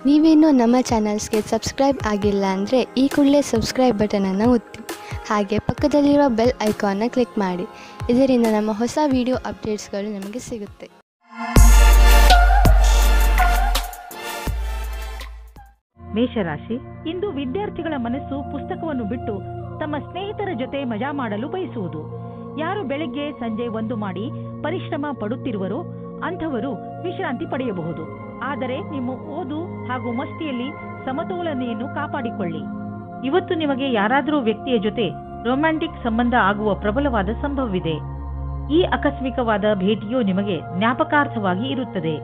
ನೀವೇನೂ ನಮ್ಮ ಚಾನಲ್ಸ್ಗೆ ಸಬ್ಸ್ಕ್ರೈಬ್ ಆಗಿಲ್ಲ ಅಂದರೆ ಈ ಕೂಡಲೇ ಸಬ್ಸ್ಕ್ರೈಬ್ ಬಟನನ್ನು ಒತ್ತಿ ಹಾಗೆ ಪಕ್ಕದಲ್ಲಿರುವ ಬೆಲ್ ಐಕಾನ್ನ ಕ್ಲಿಕ್ ಮಾಡಿ. ಇದರಿಂದ ನಮ್ಮ ಹೊಸ ವಿಡಿಯೋ ಅಪ್ಡೇಟ್ಸ್ಗಳು ನಿಮಗೆ ಸಿಗುತ್ತೆ. ಮೇಷರಾಶಿ, ಇಂದು ವಿದ್ಯಾರ್ಥಿಗಳ ಮನಸ್ಸು ಪುಸ್ತಕವನ್ನು ಬಿಟ್ಟು ತಮ್ಮ ಸ್ನೇಹಿತರ ಜೊತೆ ಮಜಾ ಮಾಡಲು ಬಯಸುವುದು. ಯಾರು ಬೆಳಗ್ಗೆ ಸಂಜೆ ಒಂದು ಮಾಡಿ ಪರಿಶ್ರಮ ಪಡುತ್ತಿರುವರೋ ಅಂಥವರು ವಿಶ್ರಾಂತಿ ಪಡೆಯಬಹುದು. ಆದರೆ ನಿಮ್ಮ ಓದು ಹಾಗೂ ಮಸ್ತಿಯಲ್ಲಿ ಸಮತೋಲನೆಯನ್ನು ಕಾಪಾಡಿಕೊಳ್ಳಿ. ಇವತ್ತು ನಿಮಗೆ ಯಾರಾದರೂ ವ್ಯಕ್ತಿಯ ಜೊತೆ ರೊಮ್ಯಾಂಟಿಕ್ ಸಂಬಂಧ ಆಗುವ ಪ್ರಬಲವಾದ ಸಂಭವವಿದೆ. ಈ ಆಕಸ್ಮಿಕವಾದ ಭೇಟಿಯು ನಿಮಗೆ ಜ್ಞಾಪಕಾರ್ಥವಾಗಿ ಇರುತ್ತದೆ.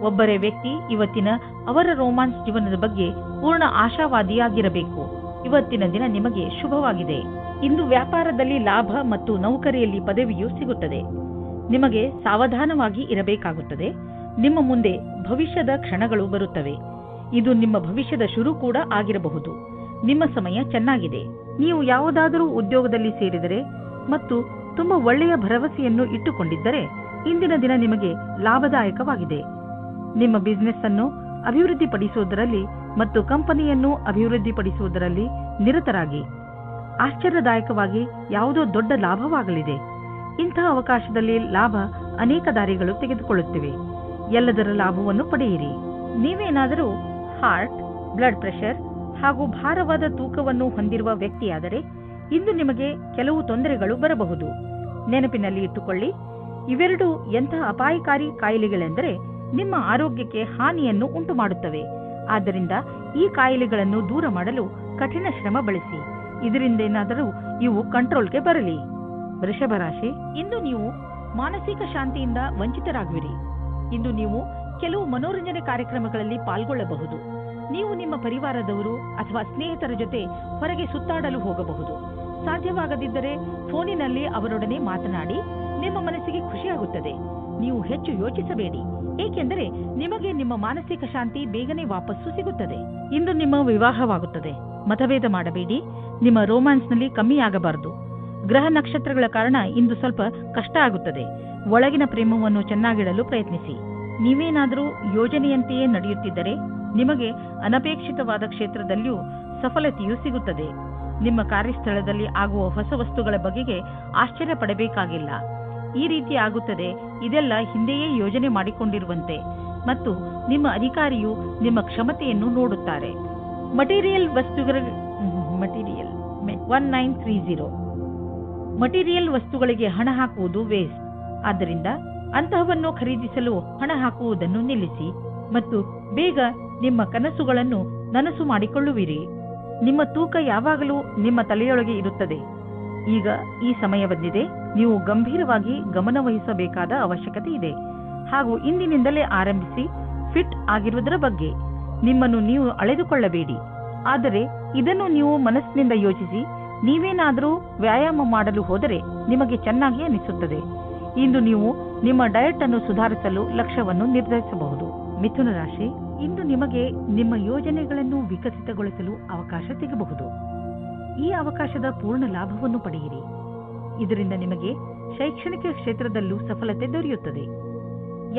ಒಬ್ಬರೇ ವ್ಯಕ್ತಿ ಇವತ್ತಿನ ಅವರ ರೋಮಾನ್ಸ್ ಜೀವನದ ಬಗ್ಗೆ ಪೂರ್ಣ ಆಶಾವಾದಿಯಾಗಿರಬೇಕು. ಇವತ್ತಿನ ದಿನ ನಿಮಗೆ ಶುಭವಾಗಿದೆ. ಇಂದು ವ್ಯಾಪಾರದಲ್ಲಿ ಲಾಭ ಮತ್ತು ನೌಕರಿಯಲ್ಲಿ ಪದವಿಯು ಸಿಗುತ್ತದೆ. ನಿಮಗೆ ಸಾವಧಾನವಾಗಿ ಇರಬೇಕಾಗುತ್ತದೆ. ನಿಮ್ಮ ಮುಂದೆ ಭವಿಷ್ಯದ ಕ್ಷಣಗಳು ಬರುತ್ತವೆ. ಇದು ನಿಮ್ಮ ಭವಿಷ್ಯದ ಶುರು ಕೂಡ ಆಗಿರಬಹುದು. ನಿಮ್ಮ ಸಮಯ ಚೆನ್ನಾಗಿದೆ. ನೀವು ಯಾವುದಾದರೂ ಉದ್ಯೋಗದಲ್ಲಿ ಸೇರಿದರೆ ಮತ್ತು ತುಂಬಾ ಒಳ್ಳೆಯ ಭರವಸೆಯನ್ನು ಇಟ್ಟುಕೊಂಡಿದ್ದರೆ ಇಂದಿನ ದಿನ ನಿಮಗೆ ಲಾಭದಾಯಕವಾಗಿದೆ. ನಿಮ್ಮ ಬಿಸಿನೆಸ್ ಅನ್ನು ಅಭಿವೃದ್ಧಿಪಡಿಸುವುದರಲ್ಲಿ ಮತ್ತು ಕಂಪನಿಯನ್ನು ಅಭಿವೃದ್ಧಿಪಡಿಸುವುದರಲ್ಲಿ ನಿರತರಾಗಿ. ಆಶ್ಚರ್ಯದಾಯಕವಾಗಿ ಯಾವುದೋ ದೊಡ್ಡ ಲಾಭವಾಗಲಿದೆ. ಇಂತಹ ಅವಕಾಶದಲ್ಲಿ ಲಾಭ ಅನೇಕ ದಾರಿಗಳು ತೆಗೆದುಕೊಳ್ಳುತ್ತಿವೆ. ಎಲ್ಲದರ ಲಾಭವನ್ನು ಪಡೆಯಿರಿ. ನೀವೇನಾದರೂ ಹಾರ್ಟ್, ಬ್ಲಡ್ ಪ್ರೆಷರ್ ಹಾಗೂ ಭಾರವಾದ ತೂಕವನ್ನು ಹೊಂದಿರುವ ವ್ಯಕ್ತಿಯಾದರೆ ಇಂದು ನಿಮಗೆ ಕೆಲವು ತೊಂದರೆಗಳು ಬರಬಹುದು. ನೆನಪಿನಲ್ಲಿ ಇಟ್ಟುಕೊಳ್ಳಿ, ಇವೆರಡು ಎಂತಹ ಅಪಾಯಕಾರಿ ಕಾಯಿಲೆಗಳೆಂದರೆ ನಿಮ್ಮ ಆರೋಗ್ಯಕ್ಕೆ ಹಾನಿಯನ್ನು ಉಂಟು ಮಾಡುತ್ತವೆ. ಆದ್ದರಿಂದ ಈ ಕಾಯಿಲೆಗಳನ್ನು ದೂರ ಮಾಡಲು ಕಠಿಣ ಶ್ರಮ ಬಳಸಿ. ಇದರಿಂದೇನಾದರೂ ಇವು ಕಂಟ್ರೋಲ್ಗೆ ಬರಲಿ. ವೃಷಭ ರಾಶಿ, ಇಂದು ನೀವು ಮಾನಸಿಕ ಶಾಂತಿಯಿಂದ ವಂಚಿತರಾಗುವಿರಿ. ಇಂದು ನೀವು ಕೆಲವು ಮನೋರಂಜನೆ ಕಾರ್ಯಕ್ರಮಗಳಲ್ಲಿ ಪಾಲ್ಗೊಳ್ಳಬಹುದು. ನೀವು ನಿಮ್ಮ ಪರಿವಾರದವರು ಅಥವಾ ಸ್ನೇಹಿತರ ಜೊತೆ ಹೊರಗೆ ಸುತ್ತಾಡಲು ಹೋಗಬಹುದು. ಸಾಧ್ಯವಾಗದಿದ್ದರೆ ಫೋನಿನಲ್ಲಿ ಅವರೊಡನೆ ಮಾತನಾಡಿ. ನಿಮ್ಮ ಮನಸ್ಸಿಗೆ ಖುಷಿಯಾಗುತ್ತದೆ. ನೀವು ಹೆಚ್ಚು ಯೋಚಿಸಬೇಡಿ, ಏಕೆಂದರೆ ನಿಮಗೆ ನಿಮ್ಮ ಮಾನಸಿಕ ಶಾಂತಿ ಬೇಗನೆ ವಾಪಸ್ಸು ಸಿಗುತ್ತದೆ. ಇಂದು ನಿಮ್ಮ ವಿವಾಹವಾಗುತ್ತದೆ. ಮತಭೇದ ಮಾಡಬೇಡಿ. ನಿಮ್ಮ ರೋಮ್ಯಾನ್ಸ್ನಲ್ಲಿ ಕಮ್ಮಿಯಾಗಬಾರದು. ಗ್ರಹ ನಕ್ಷತ್ರಗಳ ಕಾರಣ ಇಂದು ಸ್ವಲ್ಪ ಕಷ್ಟ ಆಗುತ್ತದೆ. ಒಳಗಿನ ಪ್ರೇಮವನ್ನು ಚೆನ್ನಾಗಿಡಲು ಪ್ರಯತ್ನಿಸಿ. ನೀವೇನಾದರೂ ಯೋಜನೆಯಂತೆಯೇ ನಡೆಯುತ್ತಿದ್ದರೆ ನಿಮಗೆ ಅನಪೇಕ್ಷಿತವಾದ ಕ್ಷೇತ್ರದಲ್ಲಿಯೂ ಸಫಲತೆಯೂ ಸಿಗುತ್ತದೆ. ನಿಮ್ಮ ಕಾರ್ಯಸ್ಥಳದಲ್ಲಿ ಆಗುವ ಹೊಸ ವಸ್ತುಗಳ ಬಗೆಗೆ ಆಶ್ಚರ್ಯ ಪಡಬೇಕಾಗಿಲ್ಲ. ಈ ರೀತಿ ಆಗುತ್ತದೆ. ಇದೆಲ್ಲ ಹಿಂದೆಯೇ ಯೋಜನೆ ಮಾಡಿಕೊಂಡಿರುವಂತೆ ಮತ್ತು ನಿಮ್ಮ ಅಧಿಕಾರಿಯು ನಿಮ್ಮ ಕ್ಷಮತೆಯನ್ನು ನೋಡುತ್ತಾರೆ. ಮಟೀರಿಯಲ್ 1930 ಮಟೀರಿಯಲ್ ವಸ್ತುಗಳಿಗೆ ಹಣ ಹಾಕುವುದು ವೇಸ್ಟ್. ಆದ್ದರಿಂದ ಅಂತಹವನ್ನು ಖರೀದಿಸಲು ಹಣ ಹಾಕುವುದನ್ನು ನಿಲ್ಲಿಸಿ ಮತ್ತು ಬೇಗ ನಿಮ್ಮ ಕನಸುಗಳನ್ನು ನನಸು ಮಾಡಿಕೊಳ್ಳುವಿರಿ. ನಿಮ್ಮ ತೂಕ ಯಾವಾಗಲೂ ನಿಮ್ಮ ತಲೆಯೊಳಗೆ ಇರುತ್ತದೆ. ಈಗ ಈ ಸಮಯ ಬಂದಿದೆ. ನೀವು ಗಂಭೀರವಾಗಿ ಗಮನವಹಿಸಬೇಕಾದ ಅವಶ್ಯಕತೆ ಇದೆ ಹಾಗೂ ಇಂದಿನಿಂದಲೇ ಆರಂಭಿಸಿ ಫಿಟ್ ಆಗಿರುವುದರ ಬಗ್ಗೆ ನಿಮ್ಮನ್ನು ನೀವು ಅಳೆದುಕೊಳ್ಳಬೇಡಿ. ಆದರೆ ಇದನ್ನು ನೀವು ಮನಸ್ಸಿನಿಂದ ಯೋಚಿಸಿ. ನೀವೇನಾದರೂ ವ್ಯಾಯಾಮ ಮಾಡಲು ಹೋದರೆ ನಿಮಗೆ ಚೆನ್ನಾಗಿ ಅನಿಸುತ್ತದೆ. ಇಂದು ನೀವು ನಿಮ್ಮ ಡಯಟ್ ಅನ್ನು ಸುಧಾರಿಸಲು ಲಕ್ಷ್ಯವನ್ನು ನಿರ್ಧರಿಸಬಹುದು. ಮಿಥುನ ರಾಶಿ, ಇಂದು ನಿಮಗೆ ನಿಮ್ಮ ಯೋಜನೆಗಳನ್ನು ವಿಕಸಿತಗೊಳಿಸಲು ಅವಕಾಶ ಸಿಗಬಹುದು. ಈ ಅವಕಾಶದ ಪೂರ್ಣ ಲಾಭವನ್ನು ಪಡೆಯಿರಿ. ಇದರಿಂದ ನಿಮಗೆ ಶೈಕ್ಷಣಿಕ ಕ್ಷೇತ್ರದಲ್ಲೂ ಸಫಲತೆ ದೊರೆಯುತ್ತದೆ.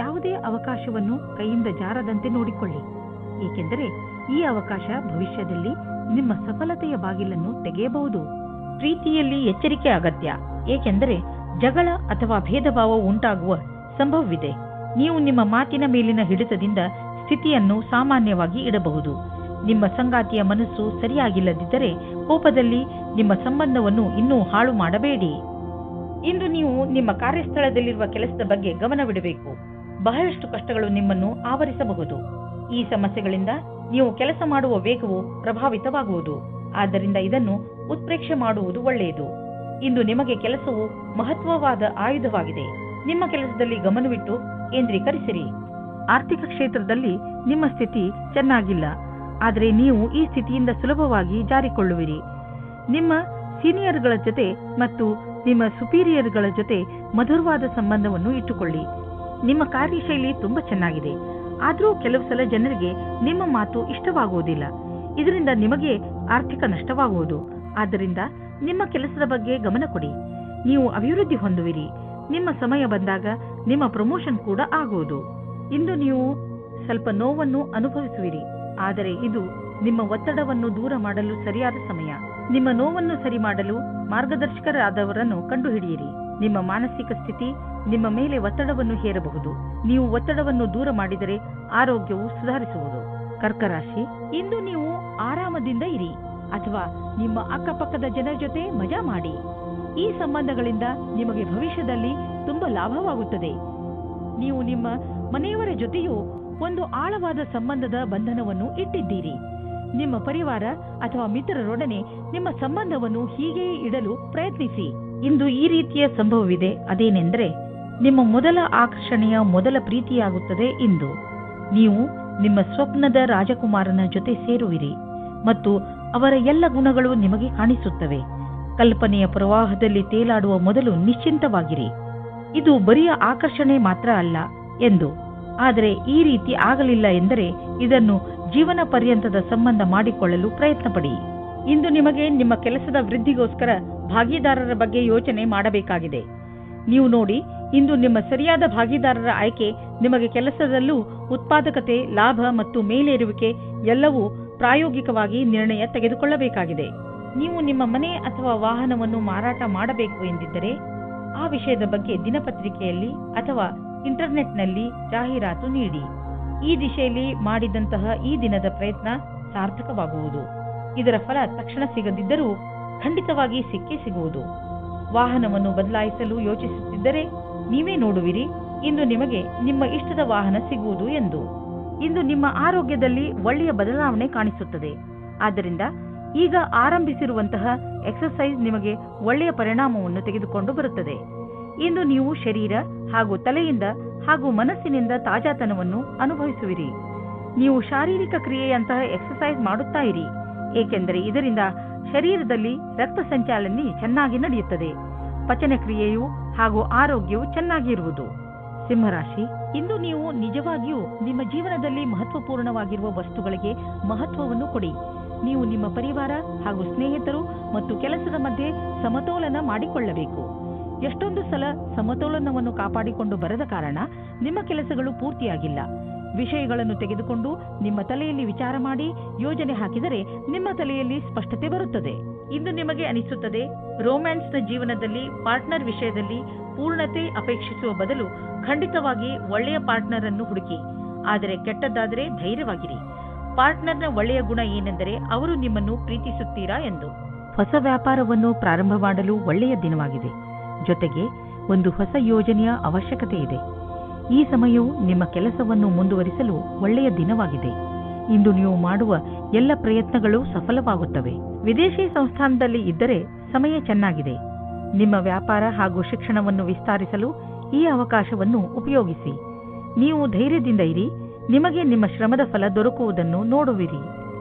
ಯಾವುದೇ ಅವಕಾಶವನ್ನು ಕೈಯಿಂದ ಜಾರದಂತೆ ನೋಡಿಕೊಳ್ಳಿ, ಏಕೆಂದರೆ ಈ ಅವಕಾಶ ಭವಿಷ್ಯದಲ್ಲಿ ನಿಮ್ಮ ಸಫಲತೆಯ ಬಾಗಿಲನ್ನು ತೆಗೆಯಬಹುದು. ಪ್ರೀತಿಯಲ್ಲಿ ಎಚ್ಚರಿಕೆ ಅಗತ್ಯ, ಏಕೆಂದರೆ ಜಗಳ ಅಥವಾ ಭೇದ ಭಾವ ಉಂಟಾಗುವ ಸಂಭವವಿದೆ. ನೀವು ನಿಮ್ಮ ಮಾತಿನ ಮೇಲಿನ ಹಿಡಿತದಿಂದ ಸ್ಥಿತಿಯನ್ನು ಸಾಮಾನ್ಯವಾಗಿ ಇಡಬಹುದು. ನಿಮ್ಮ ಸಂಗಾತಿಯ ಮನಸ್ಸು ಸರಿಯಾಗಿಲ್ಲದಿದ್ದರೆ ಕೋಪದಲ್ಲಿ ನಿಮ್ಮ ಸಂಬಂಧವನ್ನು ಇನ್ನೂ ಹಾಳು ಮಾಡಬೇಡಿ. ಇಂದು ನೀವು ನಿಮ್ಮ ಕಾರ್ಯಸ್ಥಳದಲ್ಲಿರುವ ಕೆಲಸದ ಬಗ್ಗೆ ಗಮನವಿಡಬೇಕು. ಬಹಳಷ್ಟು ಕಷ್ಟಗಳು ನಿಮ್ಮನ್ನು ಆವರಿಸಬಹುದು. ಈ ಸಮಸ್ಯೆಗಳಿಂದ ನೀವು ಕೆಲಸ ಮಾಡುವ ವೇಗವು ಪ್ರಭಾವಿತವಾಗುವುದು. ಆದ್ದರಿಂದ ಇದನ್ನು ಉತ್ಪ್ರೇಕ್ಷೆ ಮಾಡುವುದು ಒಳ್ಳೆಯದು. ಇಂದು ನಿಮಗೆ ಕೆಲಸವು ಮಹತ್ವವಾದ ಆಯುಧವಾಗಿದೆ. ನಿಮ್ಮ ಕೆಲಸದಲ್ಲಿ ಗಮನವಿಟ್ಟು ಕೇಂದ್ರೀಕರಿಸಿರಿ. ಆರ್ಥಿಕ ಕ್ಷೇತ್ರದಲ್ಲಿ ನಿಮ್ಮ ಸ್ಥಿತಿ ಚೆನ್ನಾಗಿಲ್ಲ, ಆದರೆ ನೀವು ಈ ಸ್ಥಿತಿಯಿಂದ ಸುಲಭವಾಗಿ ಜಾರಿಕೊಳ್ಳುವಿರಿ. ನಿಮ್ಮ ಸೀನಿಯರ್ಗಳ ಜೊತೆ ಮತ್ತು ನಿಮ್ಮ ಸುಪೀರಿಯರ್ಗಳ ಜೊತೆ ಮಧುರವಾದ ಸಂಬಂಧವನ್ನು ಇಟ್ಟುಕೊಳ್ಳಿ. ನಿಮ್ಮ ಕಾರ್ಯಶೈಲಿ ತುಂಬಾ ಚೆನ್ನಾಗಿದೆ, ಆದರೂ ಕೆಲವು ಸಲ ಜನರಿಗೆ ನಿಮ್ಮ ಮಾತು ಇಷ್ಟವಾಗುವುದಿಲ್ಲ. ಇದರಿಂದ ನಿಮಗೆ ಆರ್ಥಿಕ ನಷ್ಟವಾಗುವುದು. ಆದ್ದರಿಂದ ನಿಮ್ಮ ಕೆಲಸದ ಬಗ್ಗೆ ಗಮನ ಕೊಡಿ. ನೀವು ಅಭಿವೃದ್ಧಿ ಹೊಂದುವಿರಿ. ನಿಮ್ಮ ಸಮಯ ಬಂದಾಗ ನಿಮ್ಮ ಪ್ರಮೋಷನ್ ಕೂಡ ಆಗುವುದು. ಇಂದು ನೀವು ಸ್ವಲ್ಪ ನೋವನ್ನು ಅನುಭವಿಸುವಿರಿ. ಆದರೆ ಇದು ನಿಮ್ಮ ಒತ್ತಡವನ್ನು ದೂರ ಮಾಡಲು ಸರಿಯಾದ ಸಮಯ. ನಿಮ್ಮ ನೋವನ್ನು ಸರಿ ಮಾಡಲು ಮಾರ್ಗದರ್ಶಕರಾದವರನ್ನು ಕಂಡುಹಿಡಿಯಿರಿ. ನಿಮ್ಮ ಮಾನಸಿಕ ಸ್ಥಿತಿ ನಿಮ್ಮ ಮೇಲೆ ಒತ್ತಡವನ್ನು ಹೇರಬಹುದು. ನೀವು ಒತ್ತಡವನ್ನು ದೂರ ಮಾಡಿದರೆ ಆರೋಗ್ಯವು ಸುಧಾರಿಸುವುದು. ಕರ್ಕ ರಾಶಿ, ಇಂದು ನೀವು ಆರಾಮದಿಂದ ಇರಿ ಅಥವಾ ನಿಮ್ಮ ಅಕ್ಕಪಕ್ಕದ ಜನರ ಜೊತೆ ಮಜಾ ಮಾಡಿ. ಈ ಸಂಬಂಧಗಳಿಂದ ನಿಮಗೆ ಭವಿಷ್ಯದಲ್ಲಿ ತುಂಬಾ ಲಾಭವಾಗುತ್ತದೆ. ನೀವು ನಿಮ್ಮ ಮನೆಯವರ ಜೊತೆಯೂ ಒಂದು ಆಳವಾದ ಸಂಬಂಧದ ಬಂಧನವನ್ನು ಇಟ್ಟಿದ್ದೀರಿ. ನಿಮ್ಮ ಪರಿವಾರ ಅಥವಾ ಮಿತ್ರರೊಡನೆ ನಿಮ್ಮ ಸಂಬಂಧವನ್ನು ಹೀಗೆಯೇ ಇಡಲು ಪ್ರಯತ್ನಿಸಿ. ಇಂದು ಈ ರೀತಿಯ ಸಂಭವವಿದೆ. ಅದೇನೆಂದರೆ, ನಿಮ್ಮ ಮೊದಲ ಆಕರ್ಷಣೆಯ ಮೊದಲ ಪ್ರೀತಿಯಾಗುತ್ತದೆ. ಇಂದು ನೀವು ನಿಮ್ಮ ಸ್ವಪ್ನದ ರಾಜಕುಮಾರನ ಜೊತೆ ಸೇರುವಿರಿ ಮತ್ತು ಅವರ ಎಲ್ಲ ಗುಣಗಳು ನಿಮಗೆ ಕಾಣಿಸುತ್ತವೆ. ಕಲ್ಪನೆಯ ಪ್ರವಾಹದಲ್ಲಿ ತೇಲಾಡುವ ಮೊದಲು ನಿಶ್ಚಿಂತವಾಗಿರಿ. ಇದು ಬರಿಯ ಆಕರ್ಷಣೆ ಮಾತ್ರ ಅಲ್ಲ ಎಂದು. ಆದರೆ ಈ ರೀತಿ ಆಗಲಿಲ್ಲ ಎಂದರೆ ಇದನ್ನು ಜೀವನ ಪರ್ಯಂತದ ಸಂಬಂಧ ಮಾಡಿಕೊಳ್ಳಲು ಪ್ರಯತ್ನ ಪಡಿ. ಇಂದು ನಿಮಗೆ ನಿಮ್ಮ ಕೆಲಸದ ವೃದ್ಧಿಗೋಸ್ಕರ ಭಾಗಿದಾರರ ಬಗ್ಗೆ ಯೋಚನೆ ಮಾಡಬೇಕಾಗಿದೆ. ನೀವು ನೋಡಿ, ಇಂದು ನಿಮ್ಮ ಸರಿಯಾದ ಭಾಗಿದಾರರ ಆಯ್ಕೆ ನಿಮಗೆ ಕೆಲಸದಲ್ಲೂ ಉತ್ಪಾದಕತೆ, ಲಾಭ ಮತ್ತು ಮೇಲೇರುವಿಕೆ ಎಲ್ಲವೂ ಪ್ರಾಯೋಗಿಕವಾಗಿ ನಿರ್ಣಯ ತೆಗೆದುಕೊಳ್ಳಬೇಕಾಗಿದೆ. ನೀವು ನಿಮ್ಮ ಮನೆ ಅಥವಾ ವಾಹನವನ್ನು ಮಾರಾಟ ಮಾಡಬೇಕು ಎಂದಿದ್ದರೆ ಆ ವಿಷಯದ ಬಗ್ಗೆ ದಿನಪತ್ರಿಕೆಯಲ್ಲಿ ಅಥವಾ ಇಂಟರ್ನೆಟ್ನಲ್ಲಿ ಜಾಹೀರಾತು ನೀಡಿ. ಈ ದಿಶೆಯಲ್ಲಿ ಮಾಡಿದಂತಹ ಈ ದಿನದ ಪ್ರಯತ್ನ ಸಾರ್ಥಕವಾಗುವುದು. ಇದರ ಫಲ ತಕ್ಷಣ ಸಿಗದಿದ್ದರೂ ಖಂಡಿತವಾಗಿ ಸಿಕ್ಕೇ ಸಿಗುವುದು. ವಾಹನವನ್ನು ಬದಲಾಯಿಸಲು ಯೋಚಿಸುತ್ತಿದ್ದರೆ ನೀವೇ ನೋಡುವಿರಿ ಇಂದು ನಿಮಗೆ ನಿಮ್ಮ ಇಷ್ಟದ ವಾಹನ ಸಿಗುವುದು ಎಂದು. ಇಂದು ನಿಮ್ಮ ಆರೋಗ್ಯದಲ್ಲಿ ಒಳ್ಳೆಯ ಬದಲಾವಣೆ ಕಾಣಿಸುತ್ತದೆ. ಆದ್ದರಿಂದ ಈಗ ಆರಂಭಿಸಿರುವಂತಹ ಎಕ್ಸರ್ಸೈಸ್ ನಿಮಗೆ ಒಳ್ಳೆಯ ಪರಿಣಾಮವನ್ನು ತೆಗೆದುಕೊಂಡು ಬರುತ್ತದೆ. ಇಂದು ನೀವು ಶರೀರ ಹಾಗೂ ತಲೆಯಿಂದ ಹಾಗೂ ಮನಸ್ಸಿನಿಂದ ತಾಜಾತನವನ್ನು ಅನುಭವಿಸುವಿರಿ. ನೀವು ಶಾರೀರಿಕ ಕ್ರಿಯೆಯಂತಹ ಎಕ್ಸರ್ಸೈಸ್ ಮಾಡುತ್ತಾ ಇರಿ, ಏಕೆಂದರೆ ಇದರಿಂದ ಶರೀರದಲ್ಲಿ ರಕ್ತ ಸಂಚಾಲನೆ ಚೆನ್ನಾಗಿ ನಡೆಯುತ್ತದೆ. ಪಚನ ಕ್ರಿಯೆಯು ಹಾಗೂ ಆರೋಗ್ಯವು ಚೆನ್ನಾಗಿರುವುದು. ಸಿಂಹರಾಶಿ, ಇಂದು ನೀವು ನಿಜವಾಗಿಯೂ ನಿಮ್ಮ ಜೀವನದಲ್ಲಿ ಮಹತ್ವಪೂರ್ಣವಾಗಿರುವ ವಸ್ತುಗಳಿಗೆ ಮಹತ್ವವನ್ನು ಕೊಡಿ. ನೀವು ನಿಮ್ಮ ಪರಿವಾರ ಹಾಗೂ ಸ್ನೇಹಿತರು ಮತ್ತು ಕೆಲಸದ ಮಧ್ಯೆ ಸಮತೋಲನ ಮಾಡಿಕೊಳ್ಳಬೇಕು. ಎಷ್ಟೊಂದು ಸಲ ಸಮತೋಲನವನ್ನು ಕಾಪಾಡಿಕೊಂಡು ಬರದ ಕಾರಣ ನಿಮ್ಮ ಕೆಲಸಗಳು ಪೂರ್ತಿಯಾಗಿಲ್ಲ. ವಿಷಯಗಳನ್ನು ತೆಗೆದುಕೊಂಡು ನಿಮ್ಮ ತಲೆಯಲ್ಲಿ ವಿಚಾರ ಮಾಡಿ ಯೋಜನೆ ಹಾಕಿದರೆ ನಿಮ್ಮ ತಲೆಯಲ್ಲಿ ಸ್ಪಷ್ಟತೆ ಬರುತ್ತದೆ. ಇಂದು ನಿಮಗೆ ಅನಿಸುತ್ತದೆ, ರೋಮ್ಯಾನ್ಸ್ನ ಜೀವನದಲ್ಲಿ ಪಾರ್ಟ್ನರ್ ವಿಷಯದಲ್ಲಿ ಪೂರ್ಣತೆ ಅಪೇಕ್ಷಿಸುವ ಬದಲು ಖಂಡಿತವಾಗಿ ಒಳ್ಳೆಯ ಪಾರ್ಟ್ನರ್ ಅನ್ನು ಹುಡುಕಿ. ಆದರೆ ಕೆಟ್ಟದ್ದಾದರೆ ಧೈರ್ಯವಾಗಿರಿ. ಪಾರ್ಟ್ನರ್ನ ಒಳ್ಳೆಯ ಗುಣ ಏನೆಂದರೆ ಅವರು ನಿಮ್ಮನ್ನು ಪ್ರೀತಿಸುತ್ತೀರಾ ಎಂದು. ಹೊಸ ವ್ಯಾಪಾರವನ್ನು ಪ್ರಾರಂಭ ಮಾಡಲು ಒಳ್ಳೆಯ ದಿನವಾಗಿದೆ. ಜೊತೆಗೆ ಒಂದು ಹೊಸ ಯೋಜನೆಯ ಅವಶ್ಯಕತೆ ಇದೆ. ಈ ಸಮಯವು ನಿಮ್ಮ ಕೆಲಸವನ್ನು ಮುಂದುವರಿಸಲು ಒಳ್ಳೆಯ ದಿನವಾಗಿದೆ. ಇಂದು ನೀವು ಮಾಡುವ ಎಲ್ಲ ಪ್ರಯತ್ನಗಳು ಸಫಲವಾಗುತ್ತವೆ. ವಿದೇಶಿ ಸಂಸ್ಥಾನದಲ್ಲಿ ಇದ್ದರೆ ಸಮಯ ಚೆನ್ನಾಗಿದೆ. ನಿಮ್ಮ ವ್ಯಾಪಾರ ಹಾಗೂ ಶಿಕ್ಷಣವನ್ನು ವಿಸ್ತರಿಸಲು ಈ ಅವಕಾಶವನ್ನು ಉಪಯೋಗಿಸಿ. ನೀವು ಧೈರ್ಯದಿಂದ ಇರಿ. ನಿಮಗೆ ನಿಮ್ಮ ಶ್ರಮದ ಫಲ ದೊರಕುವುದನ್ನು ನೋಡುವಿರಿ.